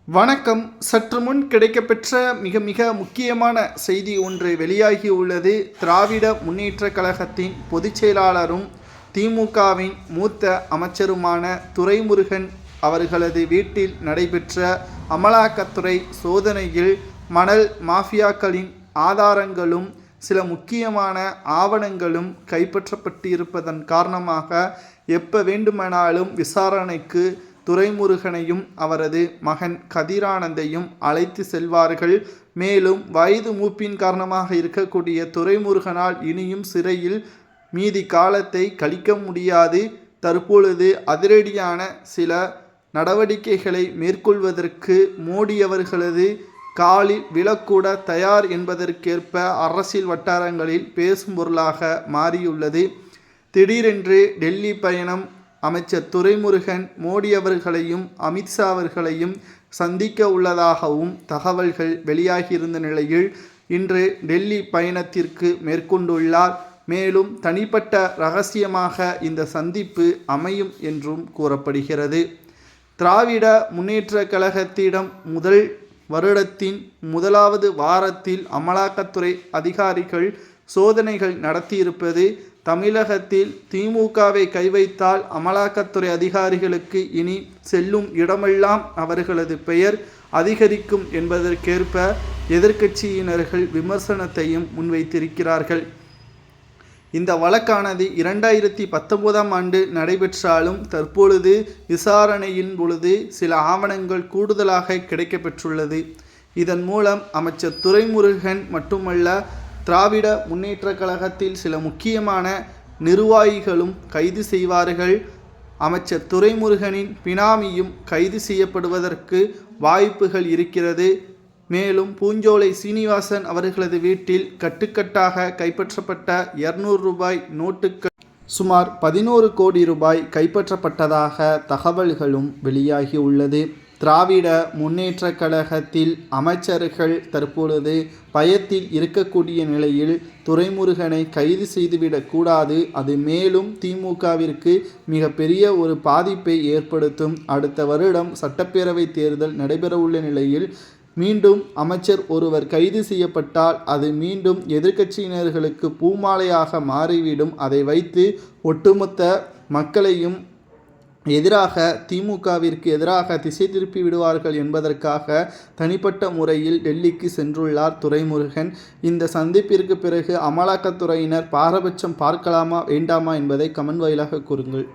வணக்கம். சற்று முன் கிடைக்கப்பெற்ற மிக மிக முக்கியமான செய்தி ஒன்று வெளியாகியுள்ளது. திராவிட முன்னேற்றக் கழகத்தின் பொதுச் செயலாளரும் திமுகவின் மூத்த அமைச்சருமான துரைமுருகன் அவர்களது வீட்டில் நடைபெற்ற அமலாக்கத்துறை சோதனையில் மணல் மாஃபியாக்களின் ஆதாரங்களும் சில முக்கியமான ஆவணங்களும் கைப்பற்றப்பட்டிருப்பதன் காரணமாக எப்போ வேண்டுமானாலும் விசாரணைக்கு துரைமுருகனையும் அவரது மகன் கதிரானந்தையும் அழைத்து செல்வார்கள். மேலும் வயது மூப்பின் காரணமாக இருக்கக்கூடிய துரைமுருகனால் இனியும் சிறையில் மீதி காலத்தை கழிக்க முடியாது. தற்பொழுது அதிரடியான சில நடவடிக்கைகளை மேற்கொள்வதற்கு மோடி அவர்களது காலில் விழக்கூட தயார் என்பதற்கேற்ப அரசியல் வட்டாரங்களில் பேசும் பொருளாக மாறியுள்ளது. திடீரென்று டெல்லி பயணம். அமைச்சர் துரைமுருகன் மோடி அவர்களையும் அமித்ஷா அவர்களையும் சந்திக்க உள்ளதாகவும் தகவல்கள் வெளியாகியிருந்த நிலையில் இன்று டெல்லி பயணத்திற்கு மேற்கொண்டுள்ளார். மேலும் தனிப்பட்ட இரகசியமாக இந்த சந்திப்பு அமையும் என்றும் கூறப்படுகிறது. திராவிட முன்னேற்றக் கழகத்திடம் முதல் வருடத்தின் முதலாவது வாரத்தில் அமலாக்கத்துறை அதிகாரிகள் சோதனைகள் நடத்தியிருப்பது தமிழகத்தில் திமுகவை கைவைத்தால் அமலாக்கத்துறை அதிகாரிகளுக்கு இனி செல்லும் இடமெல்லாம் அவர்களது பெயர் அதிகரிக்கும் என்பதற்கேற்ப எதிர்க்கட்சியினர்கள் விமர்சனத்தையும் முன்வைத்திருக்கிறார்கள். இந்த வழக்கானது 2019ஆம் ஆண்டு நடைபெற்றாலும் தற்பொழுது விசாரணையின் பொழுது சில ஆவணங்கள் கூடுதலாக கிடைக்கப்பெற்றுள்ளது. இதன் மூலம் அமைச்சர் துரைமுருகன் மட்டுமல்ல, திராவிட முன்னேற்றக் கழகத்தில் சில முக்கியமான நிர்வாகிகளும் கைது செய்வார்கள். அமைச்சர் துரைமுருகனின் பினாமியும் கைது செய்யப்படுவதற்கு வாய்ப்புகள் இருக்கிறது. மேலும் பூஞ்சோலை சீனிவாசன் அவர்களது வீட்டில் கட்டுக்கட்டாக கைப்பற்றப்பட்ட 200 ரூபாய் நோட்டுகள் சுமார் 11 கோடி ரூபாய் கைப்பற்றப்பட்டதாக தகவல்களும் வெளியாகியுள்ளது. திராவிட முன்னேற்றக் கழகத்தில் அமைச்சர்கள் தற்பொழுது பயத்தில் இருக்கக்கூடிய நிலையில் துரைமுருகனை கைது செய்துவிடக்கூடாது. அது மேலும் திமுகவிற்கு மிகப்பெரிய ஒரு பாதிப்பை ஏற்படுத்தும். அடுத்த வருடம் சட்டப்பேரவை தேர்தல் நடைபெறவுள்ள நிலையில் மீண்டும் அமைச்சர் ஒருவர் கைது செய்யப்பட்டால் அது மீண்டும் எதிர்க்கட்சியினர்களுக்கு பூமாலையாக மாறிவிடும். அதை வைத்து ஒட்டுமொத்த மக்களையும் எதிராக திமுகவிற்கு எதிராக திசை திருப்பி விடுவார்கள் என்பதற்காக தனிப்பட்ட முறையில் டெல்லிக்கு சென்றுள்ளார் துரைமுருகன். இந்த சந்திப்பிற்கு பிறகு அமலாக்கத்துறையினர் பாரபட்சம் பார்க்கலாமா வேண்டாமா என்பதை கமெண்ட் வாயிலாக கூறுங்கள்.